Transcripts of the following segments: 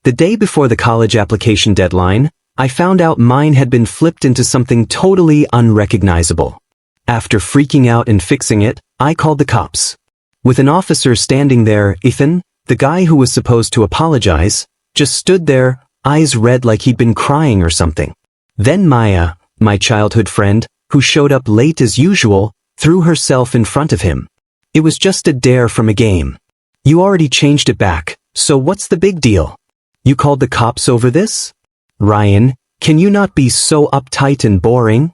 The day before the college application deadline, I found out mine had been flipped into something totally unrecognizable. After freaking out and fixing it, I called the cops. With an officer standing there, Ethan, the guy who was supposed to apologize, just stood there, eyes red like he'd been crying or something. Then Maya, my childhood friend, who showed up late as usual, threw herself in front of him. It was just a dare from a game. You already changed it back, so what's the big deal? You called the cops over this? Ryan, can you not be so uptight and boring?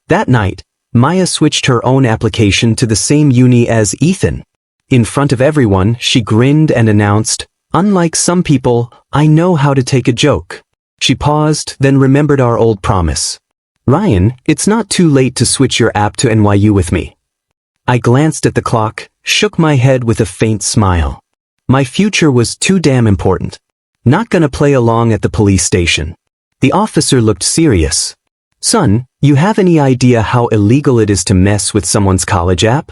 That night, Maya switched her own application to the same uni as Ethan. In front of everyone, she grinned and announced, "Unlike some people, I know how to take a joke." She paused, then remembered our old promise. "Ryan, it's not too late to switch your app to NYU with me." I glanced at the clock, shook my head with a faint smile. My future was too damn important. Not gonna play along at the police station. The officer looked serious. "Son, you have any idea how illegal it is to mess with someone's college app?"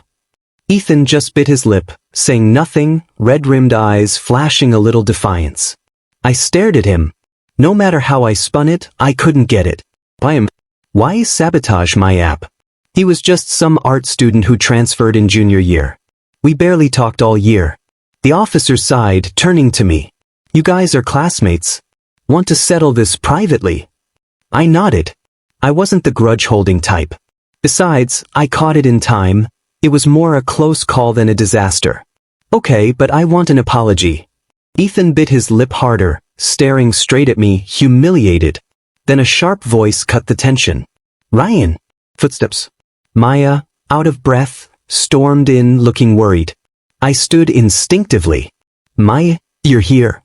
Ethan just bit his lip, saying nothing, red-rimmed eyes flashing a little defiance. I stared at him. No matter how I spun it, I couldn't get it. Why sabotage my app? He was just some art student who transferred in junior year. We barely talked all year. The officer sighed, turning to me. "You guys are classmates. Want to settle this privately?" I nodded. I wasn't the grudge-holding type. Besides, I caught it in time. It was more a close call than a disaster. "Okay, but I want an apology." Ethan bit his lip harder, staring straight at me, humiliated. Then a sharp voice cut the tension. "Ryan!" Footsteps. Maya, out of breath, stormed in, looking worried. I stood instinctively. "Maya, you're here."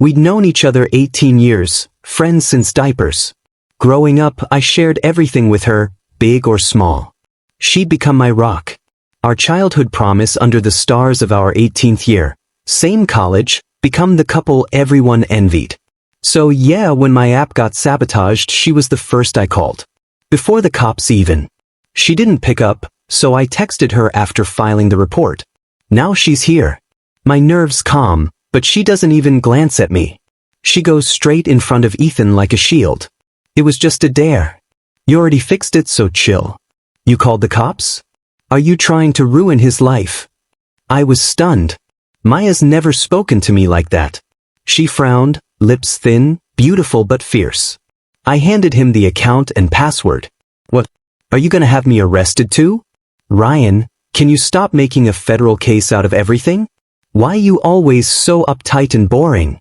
We'd known each other 18 years, friends since diapers. Growing up, I shared everything with her, big or small. She'd become my rock. Our childhood promise under the stars of our 18th year. Same college, become the couple everyone envied. So yeah, when my app got sabotaged, she was the first I called. Before the cops even. She didn't pick up, so I texted her after filing the report. Now she's here. My nerves calm, but she doesn't even glance at me. She goes straight in front of Ethan like a shield. "It was just a dare. You already fixed it, so chill." "You called the cops? Are you trying to ruin his life?" I was stunned. Maya's never spoken to me like that. She frowned, lips thin, beautiful but fierce. I handed him the account and password. "What? Are you gonna have me arrested too?" "Ryan, can you stop making a federal case out of everything? Why you always so uptight and boring?"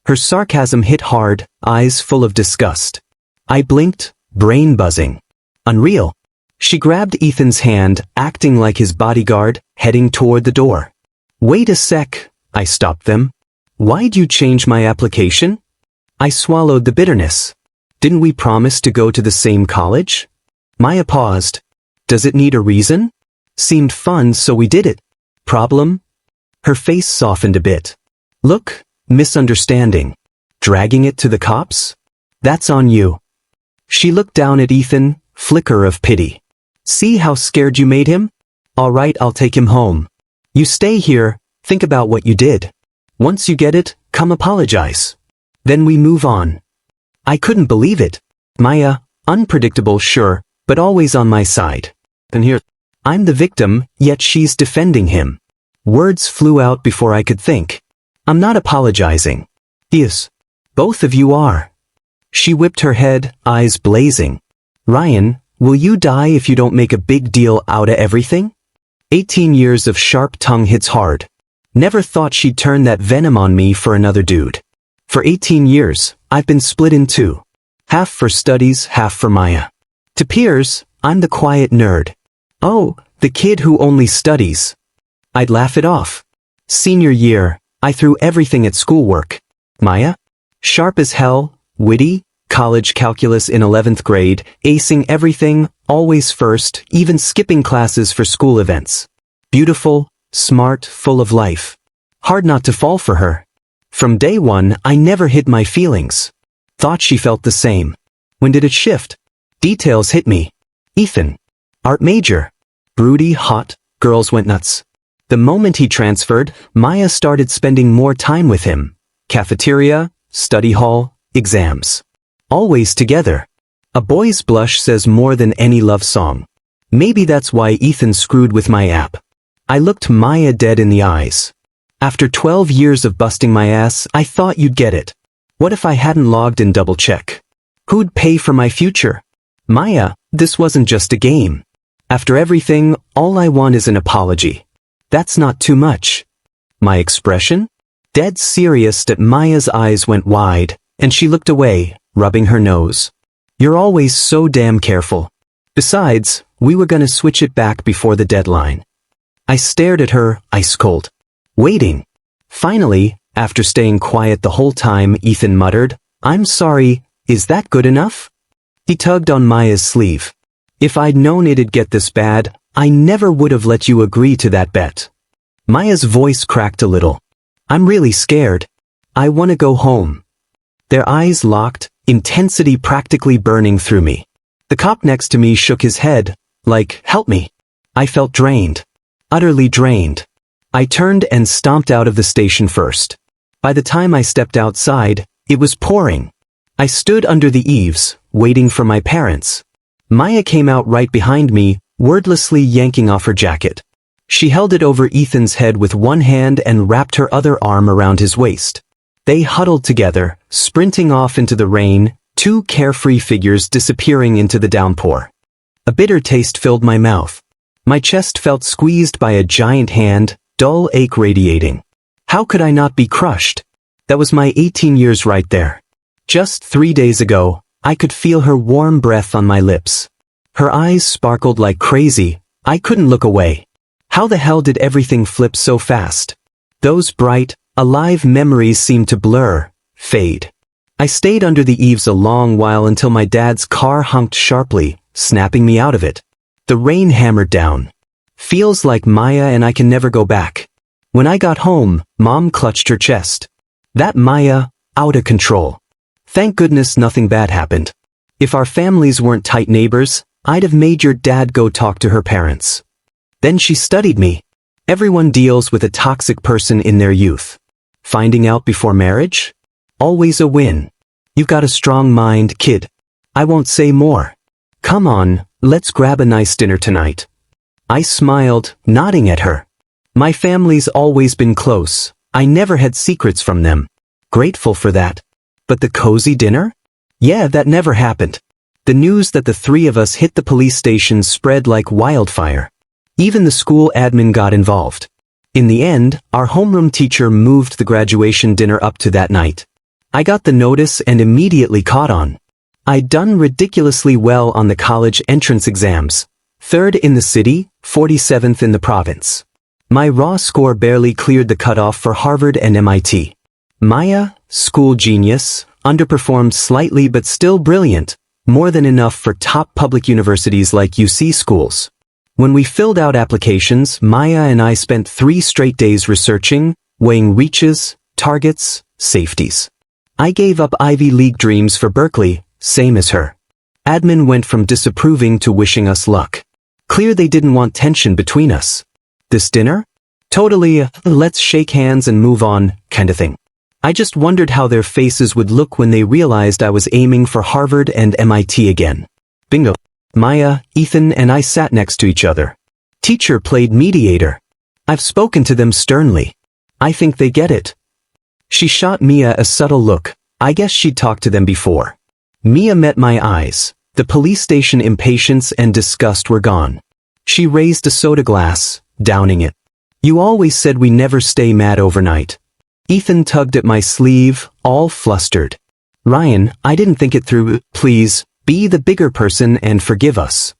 Her sarcasm hit hard, eyes full of disgust. I blinked, brain buzzing. Unreal. She grabbed Ethan's hand, acting like his bodyguard, heading toward the door. "Wait a sec," I stopped them. "Why'd you change my application?" I swallowed the bitterness. "Didn't we promise to go to the same college?" Maya paused. "Does it need a reason?" "Seemed fun, so we did it." "Problem?" Her face softened a bit. "Look, misunderstanding. Dragging it to the cops? That's on you." She looked down at Ethan, flicker of pity. "See how scared you made him? All right, I'll take him home. You stay here, think about what you did. Once you get it, come apologize. Then we move on." I couldn't believe it. Maya, unpredictable sure, but always on my side. And here, I'm the victim, yet she's defending him. Words flew out before I could think. "I'm not apologizing." "Yes. Both of you are." She whipped her head, eyes blazing. "Ryan, will you die if you don't make a big deal out of everything?" 18 years of sharp tongue hits hard. Never thought she'd turn that venom on me for another dude. For 18 years, I've been split in two. Half for studies, half for Maya. To peers, I'm the quiet nerd. "Oh, the kid who only studies." I'd laugh it off. Senior year, I threw everything at schoolwork. Maya? Sharp as hell, witty, college calculus in 11th grade, acing everything, always first, even skipping classes for school events. Beautiful, smart, full of life. Hard not to fall for her. From day one, I never hid my feelings. Thought she felt the same. When did it shift? Details hit me. Ethan. Art major. Broody, hot, girls went nuts. The moment he transferred, Maya started spending more time with him. Cafeteria, study hall, exams. Always together. A boy's blush says more than any love song. Maybe that's why Ethan screwed with my app. I looked Maya dead in the eyes. After 12 years of busting my ass, I thought you'd get it. What if I hadn't logged in double-check? Who'd pay for my future? Maya, this wasn't just a game. After everything, all I want is an apology. That's not too much. My expression? Dead serious that Maya's eyes went wide, and she looked away, rubbing her nose. You're always so damn careful. Besides, we were gonna switch it back before the deadline. I stared at her, ice cold. Waiting. Finally, after staying quiet the whole time, Ethan muttered, I'm sorry, is that good enough? He tugged on Maya's sleeve. If I'd known it'd get this bad, I never would have let you agree to that bet. Maya's voice cracked a little. I'm really scared. I want to go home. Their eyes locked, intensity practically burning through me. The cop next to me shook his head, like, help me. I felt drained. Utterly drained. I turned and stomped out of the station first. By the time I stepped outside, it was pouring. I stood under the eaves, waiting for my parents. Maya came out right behind me, wordlessly yanking off her jacket. She held it over Ethan's head with one hand and wrapped her other arm around his waist. They huddled together, sprinting off into the rain, two carefree figures disappearing into the downpour. A bitter taste filled my mouth. My chest felt squeezed by a giant hand, dull ache radiating. How could I not be crushed? That was my 18 years right there. Just 3 days ago, I could feel her warm breath on my lips. Her eyes sparkled like crazy. I couldn't look away. How the hell did everything flip so fast? Those bright, alive memories seemed to blur, fade. I stayed under the eaves a long while until my dad's car honked sharply, snapping me out of it. The rain hammered down. Feels like Maya and I can never go back. When I got home, Mom clutched her chest. That Maya, out of control. Thank goodness nothing bad happened. If our families weren't tight neighbors, I'd have made your dad go talk to her parents. Then she studied me. Everyone deals with a toxic person in their youth. Finding out before marriage? Always a win. You've got a strong mind, kid. I won't say more. Come on, let's grab a nice dinner tonight. I smiled, nodding at her. My family's always been close. I never had secrets from them. Grateful for that. But the cozy dinner? Yeah, that never happened. The news that the three of us hit the police station spread like wildfire. Even the school admin got involved. In the end, our homeroom teacher moved the graduation dinner up to that night. I got the notice and immediately caught on. I'd done ridiculously well on the college entrance exams. 3rd in the city, 47th in the province. My raw score barely cleared the cutoff for Harvard and MIT. Maya, school genius, underperformed slightly but still brilliant, more than enough for top public universities like UC schools. When we filled out applications, Maya and I spent 3 straight days researching, weighing reaches, targets, safeties. I gave up Ivy League dreams for Berkeley, same as her. Admin went from disapproving to wishing us luck. Clear they didn't want tension between us. This dinner? Totally, let's shake hands and move on, kind of thing. I just wondered how their faces would look when they realized I was aiming for Harvard and MIT again. Bingo. Maya, Ethan, and I sat next to each other. Teacher played mediator. I've spoken to them sternly. I think they get it. She shot Mia a subtle look. I guess she'd talked to them before. Mia met my eyes. The police station impatience and disgust were gone. She raised a soda glass, downing it. You always said we never stay mad overnight. Ethan tugged at my sleeve, all flustered. Ryan, I didn't think it through. Please, be the bigger person and forgive us.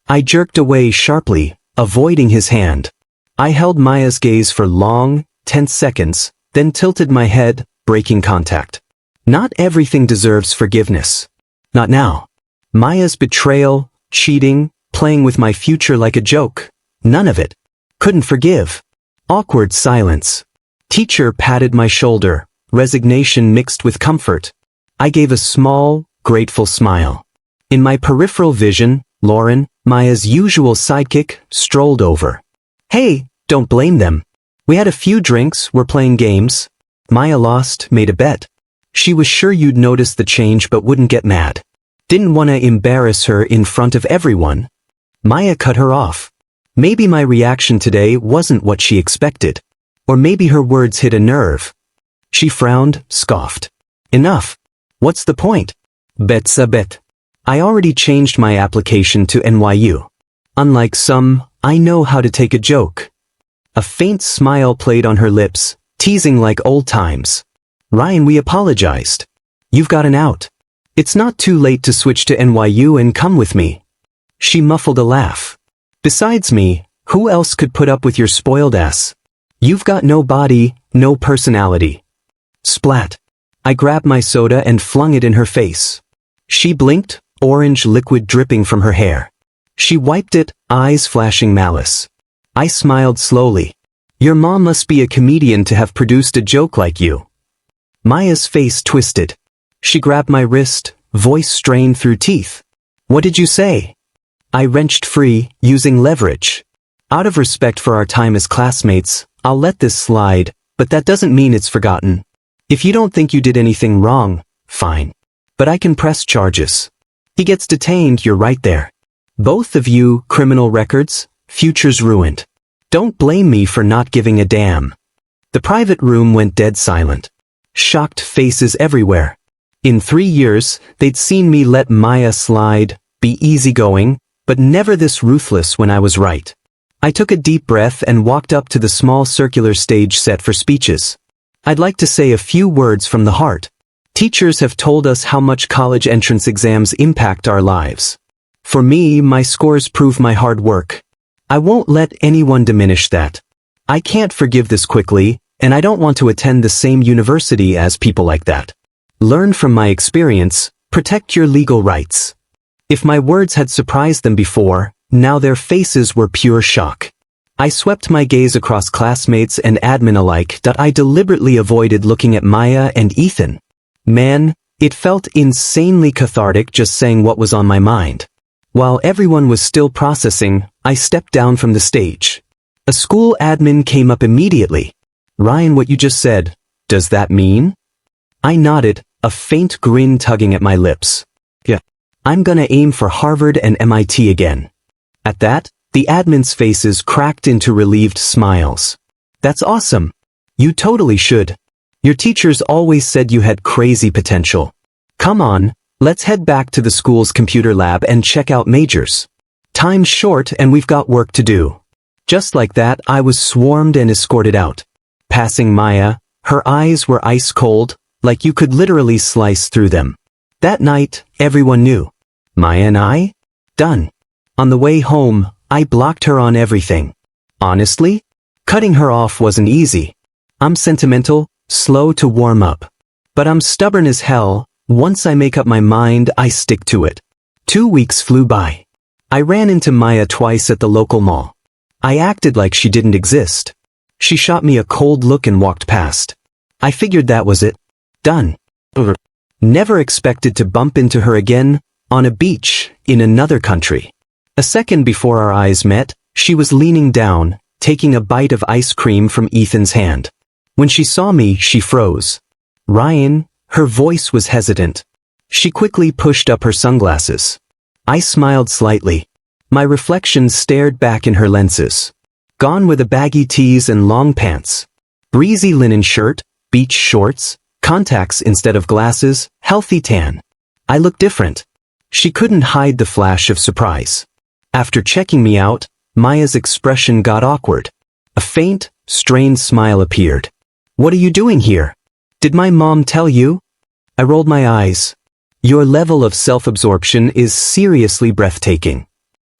I jerked away sharply, avoiding his hand. I held Maya's gaze for long, tense seconds, then tilted my head, breaking contact. Not everything deserves forgiveness. Not now. Maya's betrayal, cheating, playing with my future like a joke. None of it. Couldn't forgive. Awkward silence. Teacher patted my shoulder, resignation mixed with comfort. I gave a small, grateful smile. In my peripheral vision, Lauren, Maya's usual sidekick, strolled over. Hey, don't blame them. We had a few drinks, we're playing games. Maya lost, made a bet. She was sure you'd notice the change but wouldn't get mad. Didn't want to embarrass her in front of everyone. Maya cut her off. Maybe my reaction today wasn't what she expected. Or maybe her words hit a nerve. She frowned, scoffed. Enough. What's the point? Bet's a bet. I already changed my application to NYU. Unlike some, I know how to take a joke. A faint smile played on her lips, teasing like old times. Ryan, we apologized. You've got an out. It's not too late to switch to NYU and come with me. She muffled a laugh. Besides me, who else could put up with your spoiled ass? You've got no body, no personality. Splat. I grabbed my soda and flung it in her face. She blinked, orange liquid dripping from her hair. She wiped it, eyes flashing malice. I smiled slowly. Your mom must be a comedian to have produced a joke like you. Maya's face twisted. She grabbed my wrist, voice strained through teeth. What did you say? I wrenched free, using leverage. Out of respect for our time as classmates, I'll let this slide, but that doesn't mean it's forgotten. If you don't think you did anything wrong, fine. But I can press charges. He gets detained, you're right there. Both of you, criminal records, futures ruined. Don't blame me for not giving a damn. The private room went dead silent. Shocked faces everywhere. In 3 years, they'd seen me let Maya slide, be easygoing, but never this ruthless when I was right. I took a deep breath and walked up to the small circular stage set for speeches. I'd like to say a few words from the heart. Teachers have told us how much college entrance exams impact our lives. For me, my scores prove my hard work. I won't let anyone diminish that. I can't forgive this quickly, and I don't want to attend the same university as people like that. Learn from my experience, protect your legal rights. If my words had surprised them before, now their faces were pure shock. I swept my gaze across classmates and admin alike that I deliberately avoided looking at Maya and Ethan. Man, it felt insanely cathartic just saying what was on my mind. While everyone was still processing, I stepped down from the stage. A school admin came up immediately. Ryan, what you just said, does that mean? I nodded, a faint grin tugging at my lips. Yeah. I'm gonna aim for Harvard and MIT again. At that, the admin's faces cracked into relieved smiles. That's awesome. You totally should. Your teachers always said you had crazy potential. Come on, let's head back to the school's computer lab and check out majors. Time's short and we've got work to do. Just like that, I was swarmed and escorted out. Passing Maya, her eyes were ice cold, like you could literally slice through them. That night, everyone knew. Maya and I? Done. On the way home, I blocked her on everything. Honestly, cutting her off wasn't easy. I'm sentimental, slow to warm up. But I'm stubborn as hell. Once I make up my mind, I stick to it. 2 weeks flew by. I ran into Maya twice at the local mall. I acted like she didn't exist. She shot me a cold look and walked past. I figured that was it. Done. Never expected to bump into her again, on a beach, in another country. A second before our eyes met, she was leaning down, taking a bite of ice cream from Ethan's hand. When she saw me, she froze. Ryan, her voice was hesitant. She quickly pushed up her sunglasses. I smiled slightly. My reflection stared back in her lenses. Gone were the baggy tees and long pants. Breezy linen shirt, beach shorts, contacts instead of glasses, healthy tan. I looked different. She couldn't hide the flash of surprise. After checking me out, Maya's expression got awkward. A faint, strained smile appeared. What are you doing here? Did my mom tell you? I rolled my eyes. Your level of self-absorption is seriously breathtaking.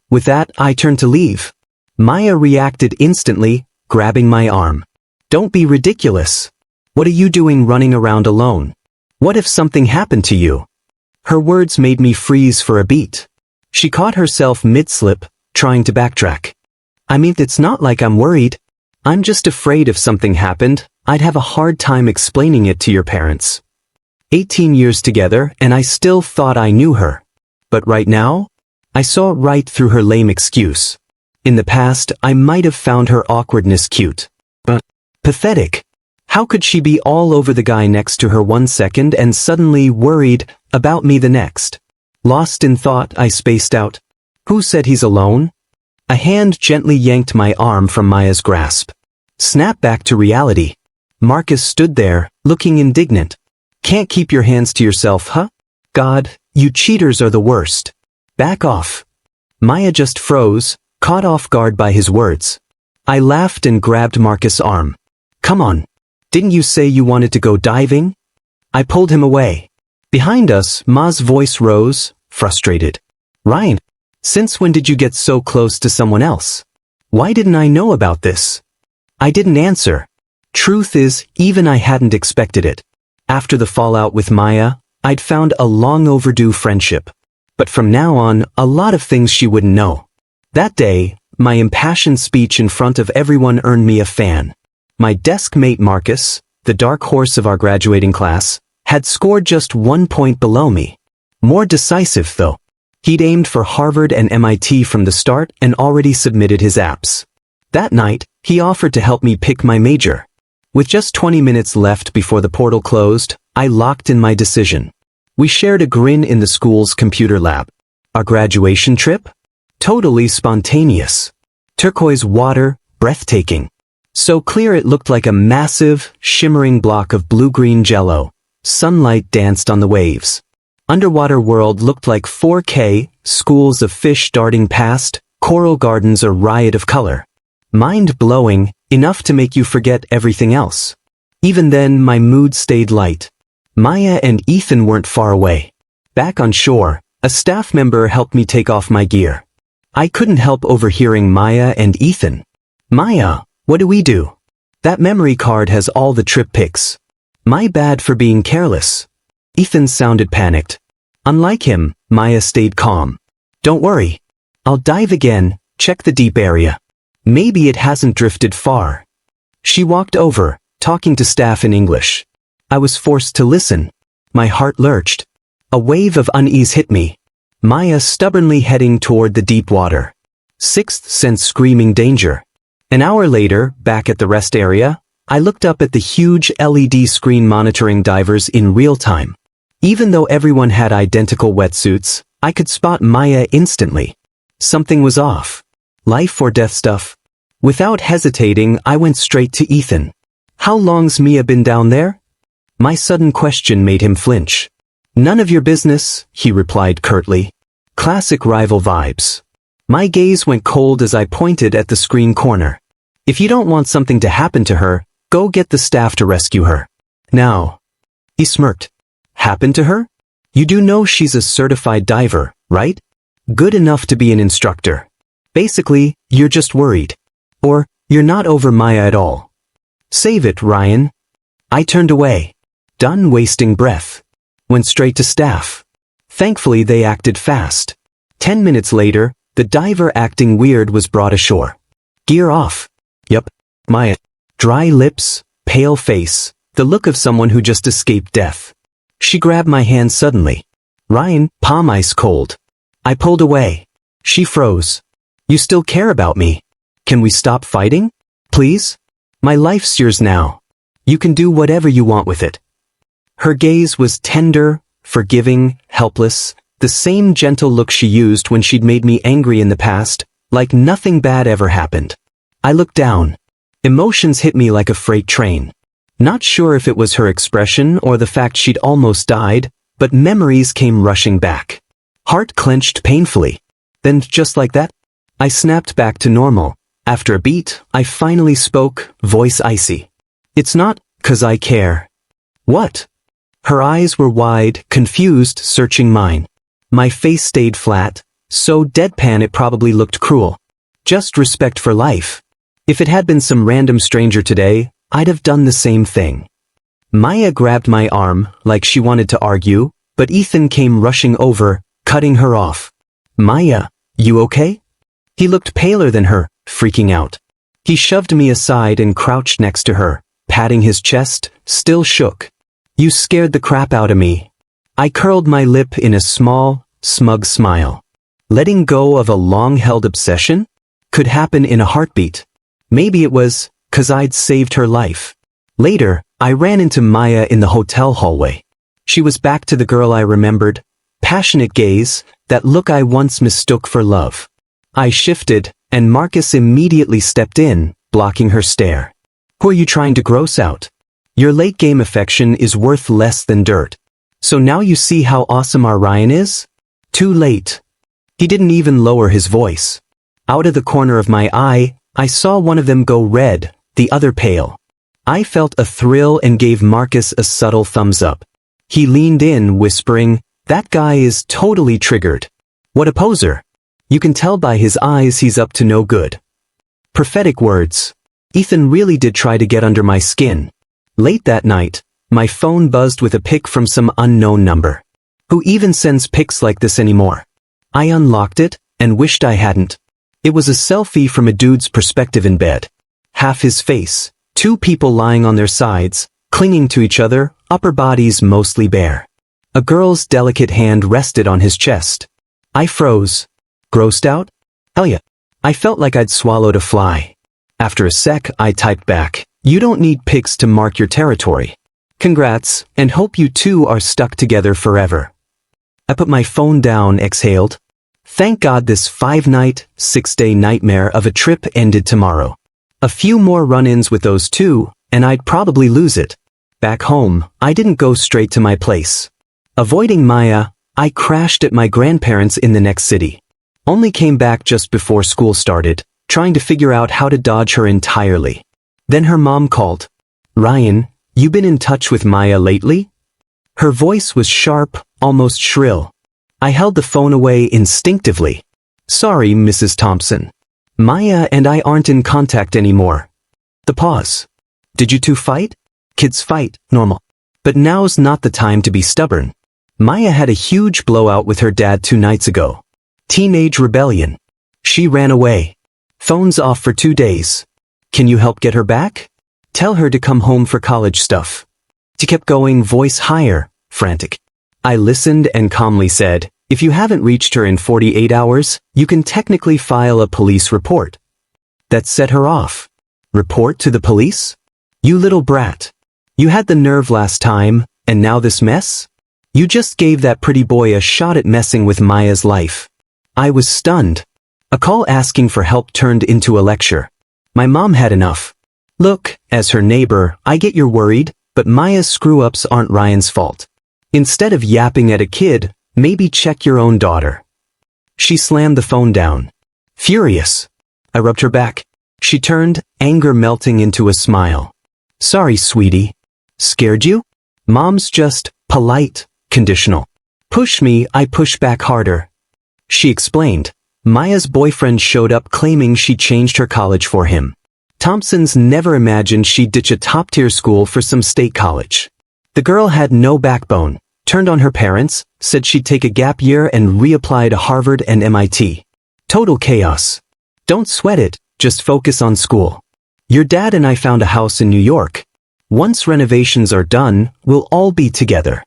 With that, I turned to leave. Maya reacted instantly, grabbing my arm. Don't be ridiculous. What are you doing running around alone? What if something happened to you? Her words made me freeze for a beat. She caught herself mid-slip, trying to backtrack. I mean, it's not like I'm worried. I'm just afraid if something happened, I'd have a hard time explaining it to your parents. 18 years together, and I still thought I knew her. But right now, I saw right through her lame excuse. In the past, I might have found her awkwardness cute. But pathetic. How could she be all over the guy next to her 1 second and suddenly worried about me the next? Lost in thought, I spaced out. Who said he's alone? A hand gently yanked my arm from Maya's grasp. Snap back to reality. Marcus stood there, looking indignant. Can't keep your hands to yourself, huh? God, you cheaters are the worst. Back off. Maya just froze, caught off guard by his words. I laughed and grabbed Marcus' arm. Come on. Didn't you say you wanted to go diving? I pulled him away. Behind us, Ma's voice rose, frustrated. Ryan, since when did you get so close to someone else? Why didn't I know about this? I didn't answer. Truth is, even I hadn't expected it. After the fallout with Maya, I'd found a long overdue friendship. But from now on, a lot of things she wouldn't know. That day, my impassioned speech in front of everyone earned me a fan. My desk mate Marcus, the dark horse of our graduating class, had scored just 1 point below me. More decisive, though. He'd aimed for Harvard and MIT from the start and already submitted his apps. That night, he offered to help me pick my major. With just 20 minutes left before the portal closed, I locked in my decision. We shared a grin in the school's computer lab. Our graduation trip? Totally spontaneous. Turquoise water, breathtaking. So clear it looked like a massive, shimmering block of blue-green jello. Sunlight danced on the waves. Underwater world looked like 4K, schools of fish darting past, coral gardens a riot of color. Mind-blowing, enough to make you forget everything else. Even then, my mood stayed light. Maya and Ethan weren't far away. Back on shore, a staff member helped me take off my gear. I couldn't help overhearing Maya and Ethan. Maya, what do we do? That memory card has all the trip pics. My bad for being careless. Ethan sounded panicked. Unlike him, Maya stayed calm. Don't worry. I'll dive again, check the deep area. Maybe it hasn't drifted far. She walked over, talking to staff in English. I was forced to listen. My heart lurched. A wave of unease hit me. Maya stubbornly heading toward the deep water. Sixth sense screaming danger. An hour later, back at the rest area, I looked up at the huge LED screen monitoring divers in real time. Even though everyone had identical wetsuits, I could spot Maya instantly. Something was off. Life or death stuff. Without hesitating, I went straight to Ethan. How long's Mia been down there? My sudden question made him flinch. None of your business, he replied curtly. Classic rival vibes. My gaze went cold as I pointed at the screen corner. If you don't want something to happen to her, go get the staff to rescue her. Now. He smirked. Happen to her? You do know she's a certified diver, right? Good enough to be an instructor. Basically, you're just worried. Or, you're not over Maya at all. Save it, Ryan. I turned away. Done wasting breath. Went straight to staff. Thankfully they acted fast. 10 minutes later, the diver acting weird was brought ashore. Gear off. Yup. Maya. Dry lips, pale face, the look of someone who just escaped death. She grabbed my hand suddenly. Ryan, palm ice cold. I pulled away. She froze. You still care about me? Can we stop fighting? Please? My life's yours now. You can do whatever you want with it. Her gaze was tender, forgiving, helpless, the same gentle look she used when she'd made me angry in the past, like nothing bad ever happened. I looked down. Emotions hit me like a freight train. Not sure if it was her expression or the fact she'd almost died, but memories came rushing back. Heart clenched painfully. Then just like that, I snapped back to normal. After a beat, I finally spoke, voice icy. It's not 'cause I care. What? Her eyes were wide, confused, searching mine. My face stayed flat, so deadpan it probably looked cruel. Just respect for life. If it had been some random stranger today, I'd have done the same thing. Maya grabbed my arm, like she wanted to argue, but Ethan came rushing over, cutting her off. Maya, you okay? He looked paler than her, freaking out. He shoved me aside and crouched next to her, patting his chest, still shook. You scared the crap out of me. I curled my lip in a small, smug smile. Letting go of a long-held obsession? Could happen in a heartbeat. Maybe it was 'cause I'd saved her life. Later, I ran into Maya in the hotel hallway. She was back to the girl I remembered, passionate gaze, that look I once mistook for love. I shifted, and Marcus immediately stepped in, blocking her stare. Who are you trying to gross out? Your late-game affection is worth less than dirt. So now you see how awesome our Ryan is? Too late. He didn't even lower his voice. Out of the corner of my eye, I saw one of them go red, the other pale. I felt a thrill and gave Marcus a subtle thumbs up. He leaned in, whispering, "That guy is totally triggered. What a poser. You can tell by his eyes he's up to no good." Prophetic words. Ethan really did try to get under my skin. Late that night, my phone buzzed with a pic from some unknown number. Who even sends pics like this anymore? I unlocked it, and wished I hadn't. It was a selfie from a dude's perspective in bed. Half his face, two people lying on their sides, clinging to each other, upper bodies mostly bare. A girl's delicate hand rested on his chest. I froze. Grossed out? Hell yeah. I felt like I'd swallowed a fly. After a sec, I typed back, "You don't need pics to mark your territory. Congrats, and hope you two are stuck together forever." I put my phone down, exhaled. Thank God this 5-night, 6-day nightmare of a trip ended tomorrow. A few more run-ins with those two, and I'd probably lose it. Back home, I didn't go straight to my place. Avoiding Maya, I crashed at my grandparents' in the next city. Only came back just before school started, trying to figure out how to dodge her entirely. Then her mom called. "Ryan, you been in touch with Maya lately?" Her voice was sharp, almost shrill. I held the phone away instinctively. "Sorry, Mrs. Thompson. Maya and I aren't in contact anymore." The pause. "Did you two fight?" "Kids fight, normal. But now's not the time to be stubborn. Maya had a huge blowout with her dad 2 nights ago. Teenage rebellion. She ran away. Phone's off for 2 days. Can you help get her back? Tell her to come home for college stuff." She kept going, voice higher, frantic. I listened and calmly said, "If you haven't reached her in 48 hours, you can technically file a police report." That set her off. "Report to the police? You little brat. You had the nerve last time, and now this mess? You just gave that pretty boy a shot at messing with Maya's life." I was stunned. A call asking for help turned into a lecture. My mom had enough. "Look, as her neighbor, I get you're worried, but Maya's screw-ups aren't Ryan's fault. Instead of yapping at a kid, maybe check your own daughter." She slammed the phone down. Furious. I rubbed her back. She turned, anger melting into a smile. "Sorry, sweetie. Scared you? Mom's just polite, conditional. Push me, I push back harder." She explained. Maya's boyfriend showed up claiming she changed her college for him. Thompsons never imagined she'd ditch a top-tier school for some state college. The girl had no backbone, turned on her parents, said she'd take a gap year and reapply to Harvard and MIT. Total chaos. "Don't sweat it, just focus on school. Your dad and I found a house in New York. Once renovations are done, we'll all be together.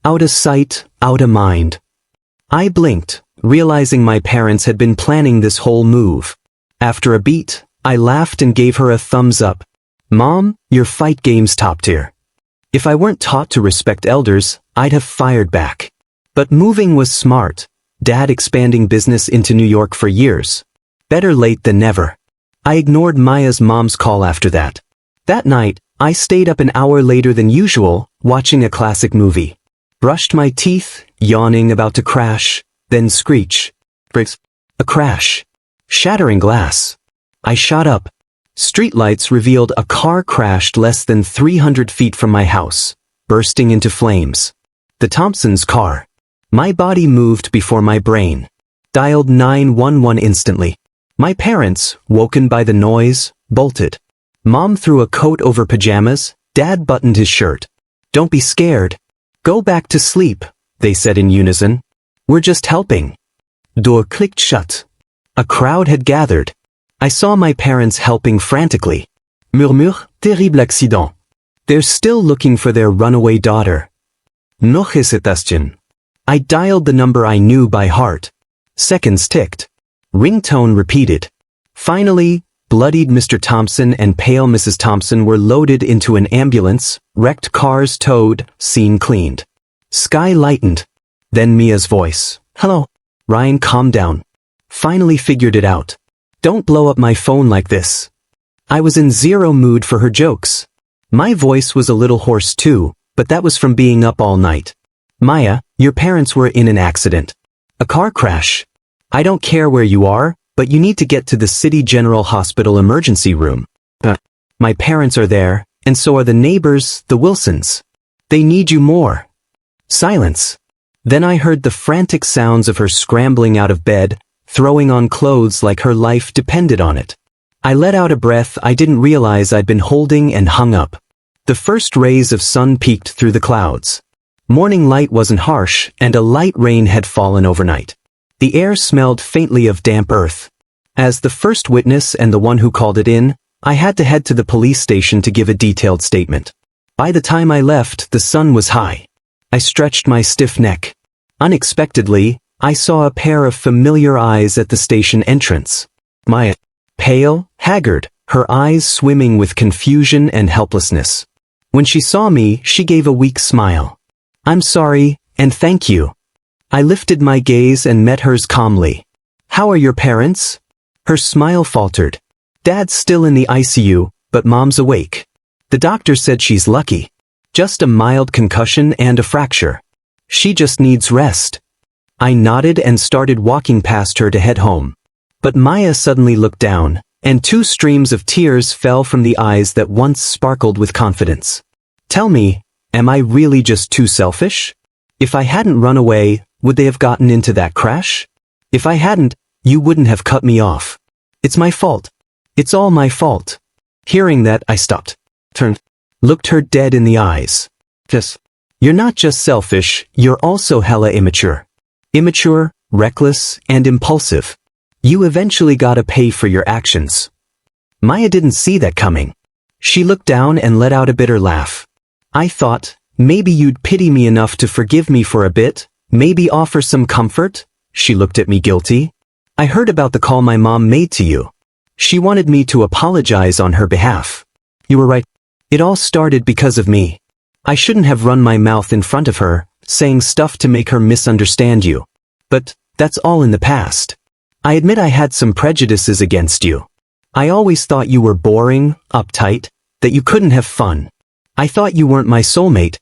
Out of sight, out of mind." I blinked, realizing my parents had been planning this whole move. After a beat, I laughed and gave her a thumbs up. "Mom, your fight game's top tier." If I weren't taught to respect elders, I'd have fired back. But moving was smart. Dad expanding business into New York for years. Better late than never. I ignored Maya's mom's call after that. That night, I stayed up an hour later than usual, watching a classic movie. Brushed my teeth, yawning, about to crash, then screech. Bricks. A crash. Shattering glass. I shot up. Streetlights revealed a car crashed less than 300 feet from my house, bursting into flames. The Thompsons' car. My body moved before my brain. Dialed 911 instantly. My parents, woken by the noise, bolted. Mom threw a coat over pajamas, Dad buttoned his shirt. "Don't be scared. Go back to sleep," they said in unison. "We're just helping." Door clicked shut. A crowd had gathered. I saw my parents helping frantically. Murmure, terrible accident. They're still looking for their runaway daughter. Noch hesitation. I dialed the number I knew by heart. Seconds ticked. Ringtone repeated. Finally, Bloodied Mr. Thompson and pale Mrs. Thompson were loaded into an ambulance, wrecked cars towed, scene cleaned. Sky lightened. Then Mia's voice. "Hello." Ryan calmed down. Finally figured it out. "Don't blow up my phone like this." I was in zero mood for her jokes. My voice was a little hoarse too, but that was from being up all night. "Maya, your parents were in an accident. A car crash. I don't care where you are, but you need to get to the City General Hospital emergency room. My parents are there, and so are the neighbors, the Wilsons. They need you more." Silence. Then I heard the frantic sounds of her scrambling out of bed, throwing on clothes like her life depended on it. I let out a breath I didn't realize I'd been holding and hung up. The first rays of sun peeked through the clouds. Morning light wasn't harsh, and a light rain had fallen overnight. The air smelled faintly of damp earth. As the first witness and the one who called it in, I had to head to the police station to give a detailed statement. By the time I left, the sun was high. I stretched my stiff neck. Unexpectedly, I saw a pair of familiar eyes at the station entrance. Maya. Pale, haggard, her eyes swimming with confusion and helplessness. When she saw me, she gave a weak smile. "I'm sorry, and thank you." I lifted my gaze and met hers calmly. "How are your parents?" Her smile faltered. "Dad's still in the ICU, but Mom's awake. The doctor said she's lucky. Just a mild concussion and a fracture. She just needs rest." I nodded and started walking past her to head home. But Maya suddenly looked down, and 2 streams of tears fell from the eyes that once sparkled with confidence. "Tell me, am I really just too selfish? If I hadn't run away, would they have gotten into that crash? If I hadn't, you wouldn't have cut me off. It's my fault. It's all my fault." Hearing that, I stopped, turned, looked her dead in the eyes. You're not just selfish, you're also hella immature. Immature, reckless, and impulsive. You eventually gotta pay for your actions." Maya didn't see that coming. She looked down and let out a bitter laugh. "I thought, maybe you'd pity me enough to forgive me for a bit, maybe offer some comfort." She looked at me guilty. "I heard about the call my mom made to you. She wanted me to apologize on her behalf. You were right. It all started because of me. I shouldn't have run my mouth in front of her, saying stuff to make her misunderstand you. But that's all in the past. I admit I had some prejudices against you. I always thought you were boring, uptight, that you couldn't have fun. I thought you weren't my soulmate.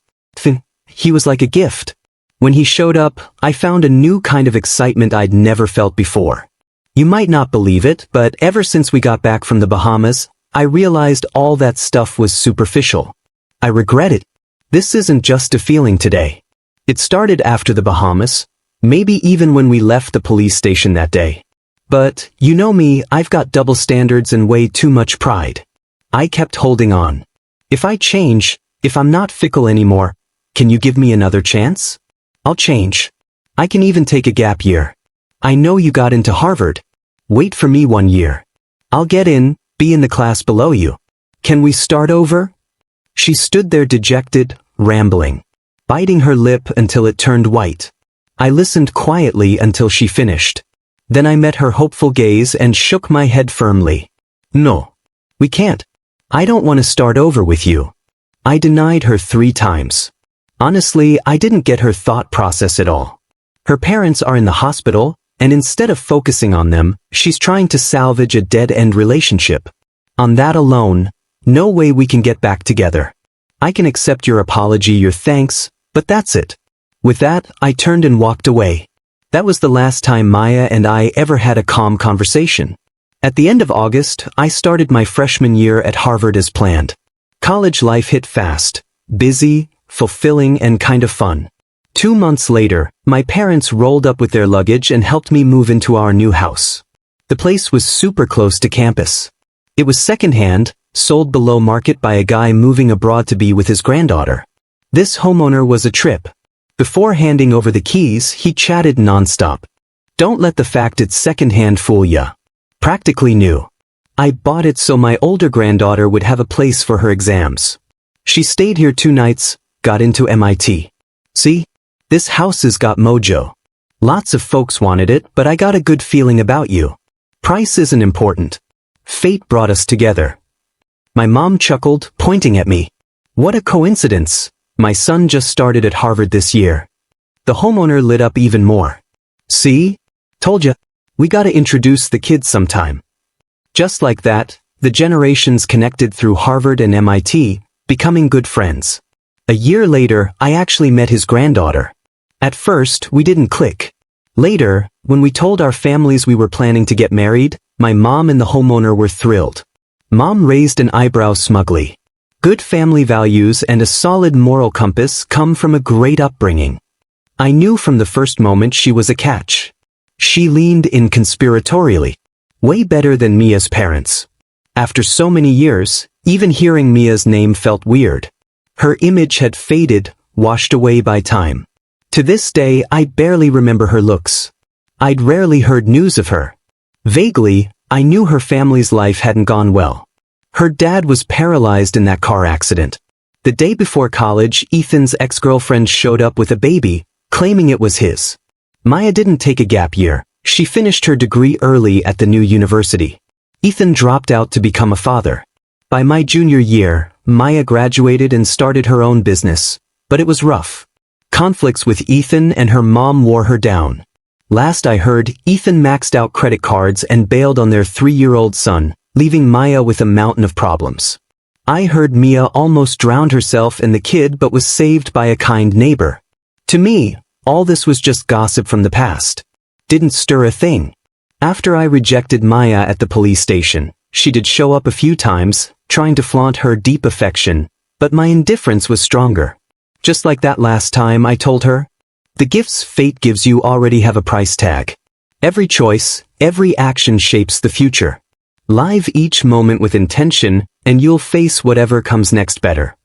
He was like a gift. When he showed up, I found a new kind of excitement I'd never felt before. You might not believe it, but ever since we got back from the Bahamas, I realized all that stuff was superficial. I regret it. This isn't just a feeling today. It started after the Bahamas, maybe even when we left the police station that day. But, you know me, I've got double standards and way too much pride. I kept holding on. If I change, if I'm not fickle anymore, can you give me another chance? I'll change. I can even take a gap year. I know you got into Harvard. Wait for me 1 year. I'll get in, be in the class below you. Can we start over?" She stood there dejected, rambling, biting her lip until it turned white. I listened quietly until she finished. Then I met her hopeful gaze and shook my head firmly. "No. We can't. I don't want to start over with you." I denied her 3 times. Honestly, I didn't get her thought process at all. Her parents are in the hospital, and instead of focusing on them, she's trying to salvage a dead-end relationship. On that alone, no way we can get back together. I can accept your apology, your thanks, but that's it. With that, I turned and walked away. That was the last time Maya and I ever had a calm conversation. At the end of August, I started my freshman year at Harvard as planned. College life hit fast, busy, fulfilling, and kind of fun. 2 months later, my parents rolled up with their luggage and helped me move into our new house. The place was super close to campus. It was secondhand, sold below market by a guy moving abroad to be with his granddaughter. This homeowner was a trip. Before handing over the keys, he chatted nonstop. Don't let the fact it's secondhand fool ya. Practically new. I bought it so my older granddaughter would have a place for her exams. She stayed here 2 nights, got into MIT. See? This house has got mojo. Lots of folks wanted it, but I got a good feeling about you. Price isn't important. Fate brought us together. My mom chuckled, pointing at me. What a coincidence. My son just started at Harvard this year. The homeowner lit up even more. See? Told ya. We gotta introduce the kids sometime. Just like that, the generations connected through Harvard and MIT, becoming good friends. A year later, I actually met his granddaughter. At first, we didn't click. Later, when we told our families we were planning to get married, my mom and the homeowner were thrilled. Mom raised an eyebrow smugly. Good family values and a solid moral compass come from a great upbringing. I knew from the first moment she was a catch. She leaned in conspiratorially. Way better than Mia's parents. After so many years, even hearing Mia's name felt weird. Her image had faded, washed away by time. To this day, I barely remember her looks. I'd rarely heard news of her. Vaguely, I knew her family's life hadn't gone well. Her dad was paralyzed in that car accident. The day before college, Ethan's ex-girlfriend showed up with a baby, claiming it was his. Maya didn't take a gap year. She finished her degree early at the new university. Ethan dropped out to become a father. By my junior year, Maya graduated and started her own business, but it was rough. Conflicts with Ethan and her mom wore her down. Last I heard, Ethan maxed out credit cards and bailed on their 3-year-old son, leaving Maya with a mountain of problems. I heard Mia almost drowned herself and the kid but was saved by a kind neighbor. To me, all this was just gossip from the past. Didn't stir a thing. After I rejected Maya at the police station, she did show up a few times, trying to flaunt her deep affection, but my indifference was stronger. Just like that last time I told her, the gifts fate gives you already have a price tag. Every choice, every action shapes the future. Live each moment with intention, and you'll face whatever comes next better.